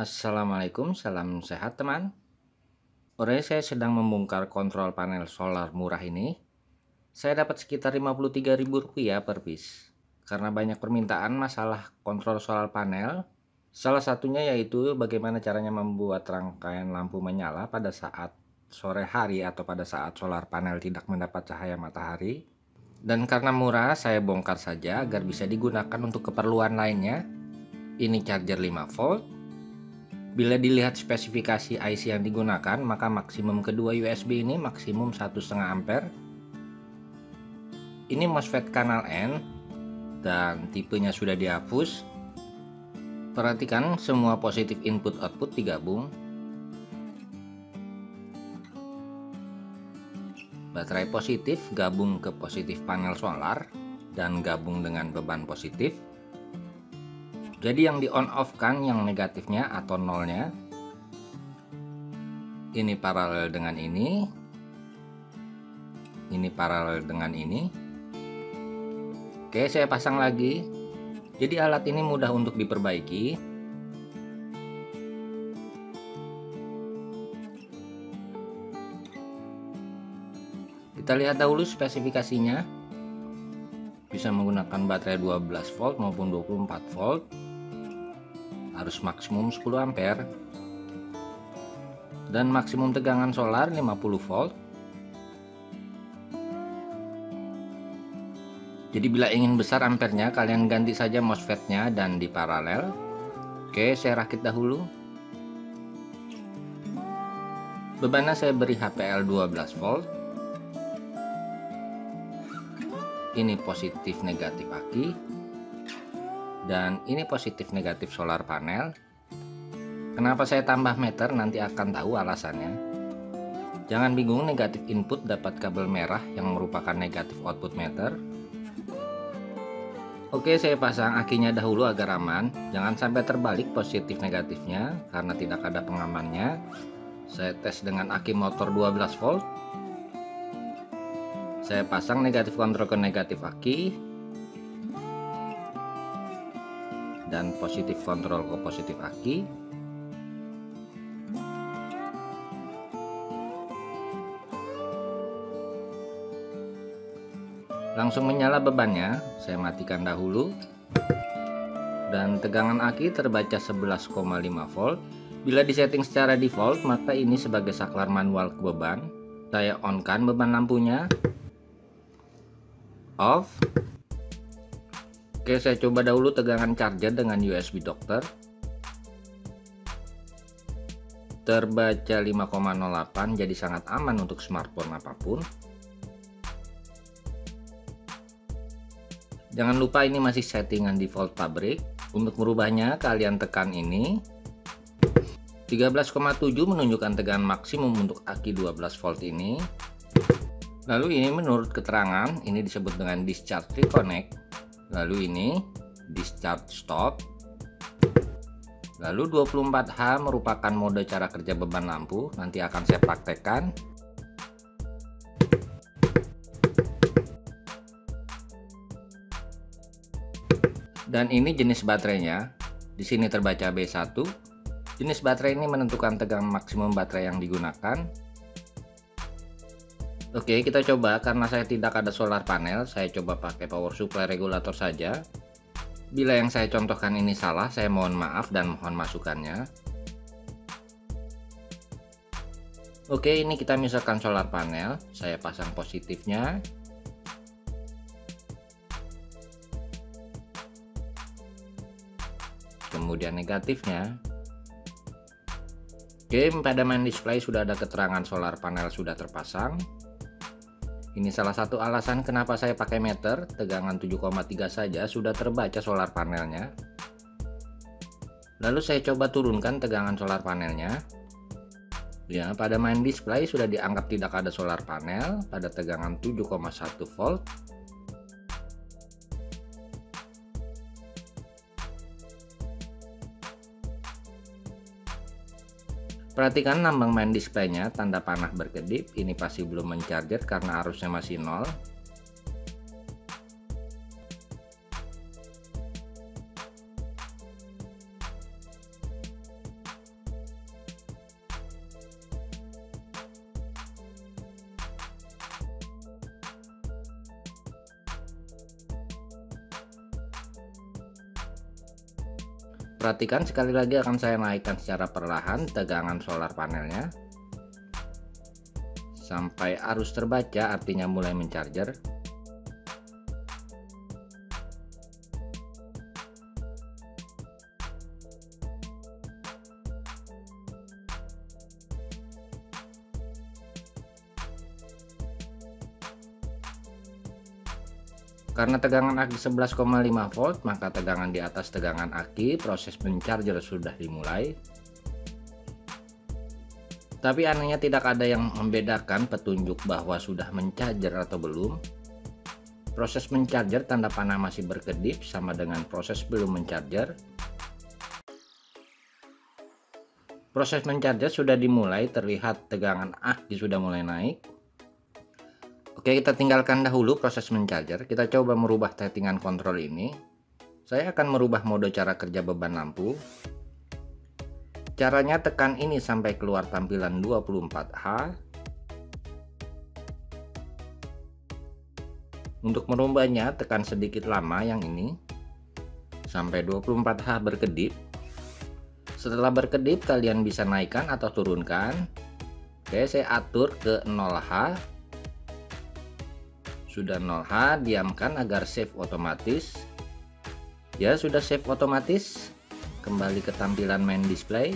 Assalamualaikum, salam sehat teman. Sore saya sedang membongkar kontrol panel solar murah ini. Saya dapat sekitar Rp53.000 per piece. Karena banyak permintaan masalah kontrol solar panel, salah satunya yaitu bagaimana caranya membuat rangkaian lampu menyala pada saat sore hari atau pada saat solar panel tidak mendapat cahaya matahari. Dan karena murah, saya bongkar saja agar bisa digunakan untuk keperluan lainnya. Ini charger 5 volt. Bila dilihat spesifikasi IC yang digunakan, maka maksimum kedua USB ini maksimum 1,5 ampere. Ini MOSFET kanal N dan tipenya sudah dihapus. Perhatikan semua positif input output digabung. Baterai positif gabung ke positif panel solar dan gabung dengan beban positif. Jadi yang di on off kan yang negatifnya atau nolnya. Ini paralel dengan ini. Ini paralel dengan ini. Oke, saya pasang lagi. Jadi alat ini mudah untuk diperbaiki. Kita lihat dahulu spesifikasinya. Bisa menggunakan baterai 12 volt maupun 24 volt. Harus maksimum 10 ampere dan maksimum tegangan solar 50 volt. Jadi bila ingin besar ampernya, kalian ganti saja MOSFET-nya dan di paralel. Oke, saya rakit dahulu. Bebannya saya beri HPL 12 volt. Ini positif negatif aki. Dan ini positif negatif solar panel. Kenapa saya tambah meter, nanti akan tahu alasannya. Jangan bingung, negatif input dapat kabel merah yang merupakan negatif output meter. Oke, saya pasang akinya dahulu agar aman. Jangan sampai terbalik positif negatifnya karena tidak ada pengamannya. Saya tes dengan aki motor 12 volt. Saya pasang negatif kontrol ke negatif aki dan positif kontrol ke positif aki. Langsung menyala bebannya. Saya matikan dahulu. Dan tegangan aki terbaca 11,5 volt. Bila disetting secara default, maka ini sebagai saklar manual ke beban. Saya on kan beban lampunya. Off. Oke, saya coba dahulu tegangan charger dengan USB dokter. Terbaca 5,08, jadi sangat aman untuk smartphone apapun. Jangan lupa ini masih settingan default pabrik. Untuk merubahnya, kalian tekan ini. 13,7 menunjukkan tegangan maksimum untuk aki 12 volt ini. Lalu ini menurut keterangan, ini disebut dengan discharge reconnect. Lalu ini discharge stop. Lalu 24H merupakan mode cara kerja beban lampu. Nanti akan saya praktekkan. Dan ini jenis baterainya. Di sini terbaca B1. Jenis baterai ini menentukan tegangan maksimum baterai yang digunakan. Oke, kita coba. Karena saya tidak ada solar panel, saya coba pakai power supply regulator saja. Bila yang saya contohkan ini salah, saya mohon maaf dan mohon masukannya. Oke, ini kita misalkan solar panel. Saya pasang positifnya. Kemudian negatifnya. Oke, pada main display sudah ada keterangan solar panel sudah terpasang. Ini salah satu alasan kenapa saya pakai meter. Tegangan 7,3 saja sudah terbaca solar panelnya. Lalu saya coba turunkan tegangan solar panelnya. Ya, pada main display sudah dianggap tidak ada solar panel pada tegangan 7,1 volt. Perhatikan lambang main displaynya, tanda panah berkedip. Ini pasti belum mencharger karena arusnya masih 0. Perhatikan, sekali lagi akan saya naikkan secara perlahan tegangan solar panelnya sampai arus terbaca, artinya mulai mencharger. Karena tegangan aki 11,5 volt, maka tegangan di atas tegangan aki, proses mencharger sudah dimulai. Tapi anehnya tidak ada yang membedakan petunjuk bahwa sudah mencharger atau belum. Proses mencharger tanda panah masih berkedip sama dengan proses belum mencharger. Proses mencharger sudah dimulai, terlihat tegangan aki sudah mulai naik. Oke, kita tinggalkan dahulu proses mencharger. Kita coba merubah settingan kontrol ini. Saya akan merubah mode cara kerja beban lampu. Caranya tekan ini sampai keluar tampilan 24H. Untuk merubahnya tekan sedikit lama yang ini sampai 24H berkedip. Setelah berkedip kalian bisa naikkan atau turunkan. Oke, saya atur ke 0H. Sudah 0H, diamkan agar save otomatis. Ya, sudah save otomatis. Kembali ke tampilan main display.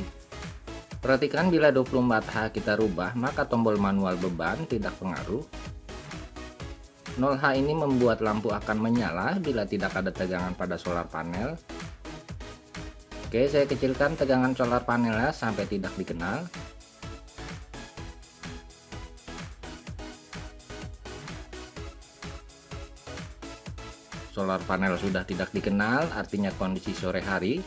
Perhatikan, bila 24H kita rubah, maka tombol manual beban tidak pengaruh. 0H ini membuat lampu akan menyala bila tidak ada tegangan pada solar panel. Oke, saya kecilkan tegangan solar panelnya sampai tidak dikenal. Solar panel sudah tidak dikenal, artinya kondisi sore hari.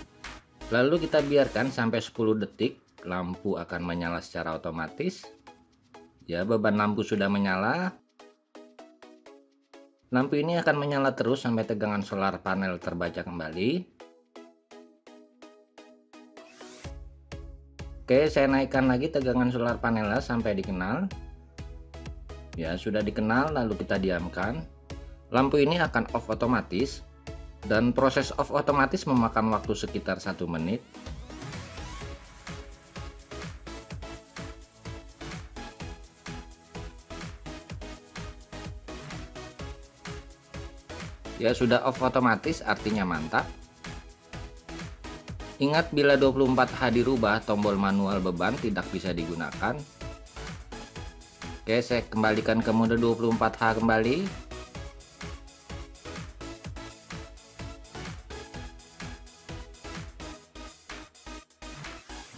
Lalu kita biarkan sampai 10 detik, lampu akan menyala secara otomatis. Ya, beban lampu sudah menyala. Lampu ini akan menyala terus sampai tegangan solar panel terbaca kembali. Oke, saya naikkan lagi tegangan solar panelnya sampai dikenal. Ya, sudah dikenal, lalu kita diamkan. Lampu ini akan off otomatis, dan proses off otomatis memakan waktu sekitar 1 menit. Ya, sudah off otomatis, artinya mantap. Ingat, bila 24H dirubah, tombol manual beban tidak bisa digunakan. Oke, saya kembalikan ke mode 24H kembali.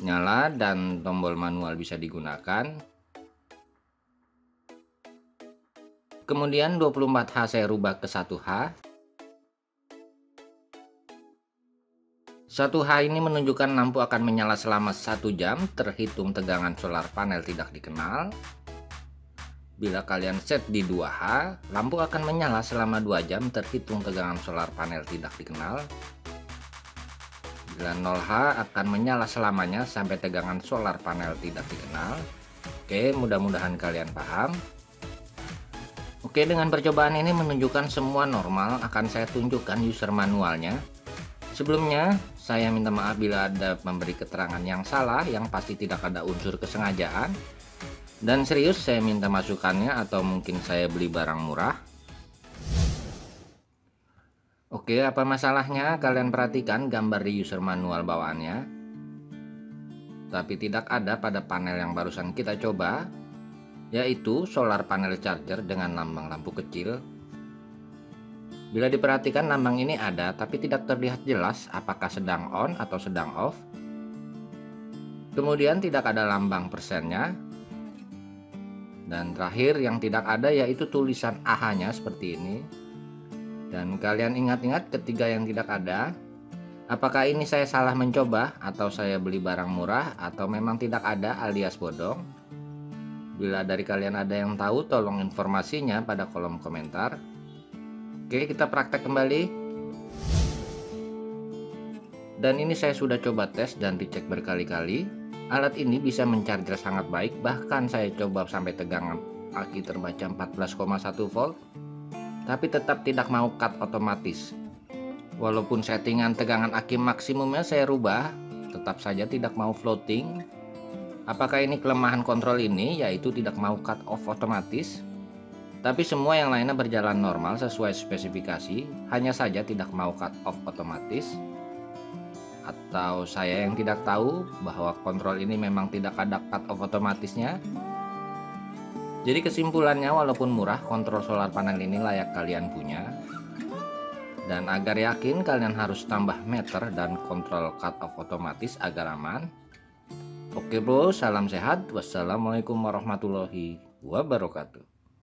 Nyala dan tombol manual bisa digunakan. Kemudian 24H saya rubah ke 1H. 1H ini menunjukkan lampu akan menyala selama 1 jam terhitung tegangan solar panel tidak dikenal. Bila kalian set di 2H, lampu akan menyala selama 2 jam terhitung tegangan solar panel tidak dikenal. Bila 0H akan menyala selamanya sampai tegangan solar panel tidak dikenal. Oke, mudah-mudahan kalian paham. Oke, dengan percobaan ini menunjukkan semua normal, akan saya tunjukkan user manualnya. Sebelumnya, saya minta maaf bila ada memberi keterangan yang salah, yang pasti tidak ada unsur kesengajaan. Dan serius, saya minta masukannya, atau mungkin saya beli barang murah. Oke, apa masalahnya? Kalian perhatikan gambar di user manual bawaannya. Tapi tidak ada pada panel yang barusan kita coba, yaitu solar panel charger dengan lambang lampu kecil. Bila diperhatikan, lambang ini ada, tapi tidak terlihat jelas apakah sedang on atau sedang off. Kemudian tidak ada lambang persennya. Dan terakhir yang tidak ada yaitu tulisan AH-nya seperti ini. Dan kalian ingat-ingat ketiga yang tidak ada. Apakah ini saya salah mencoba, atau saya beli barang murah, atau memang tidak ada alias bodong? Bila dari kalian ada yang tahu, tolong informasinya pada kolom komentar. Oke, kita praktek kembali. Dan ini saya sudah coba tes dan dicek berkali-kali. Alat ini bisa mencharger sangat baik, bahkan saya coba sampai tegangan aki terbaca 14,1 volt. Tapi tetap tidak mau cut otomatis. Walaupun settingan tegangan aki maksimumnya saya rubah, tetap saja tidak mau floating. Apakah ini kelemahan kontrol ini, yaitu tidak mau cut off otomatis? Tapi semua yang lainnya berjalan normal sesuai spesifikasi, hanya saja tidak mau cut off otomatis. Atau saya yang tidak tahu bahwa kontrol ini memang tidak ada cut off otomatisnya. Jadi kesimpulannya, walaupun murah, kontrol solar panel ini layak kalian punya. Dan agar yakin, kalian harus tambah meter dan kontrol cut off otomatis agar aman. Oke bro, salam sehat. Wassalamualaikum warahmatullahi wabarakatuh.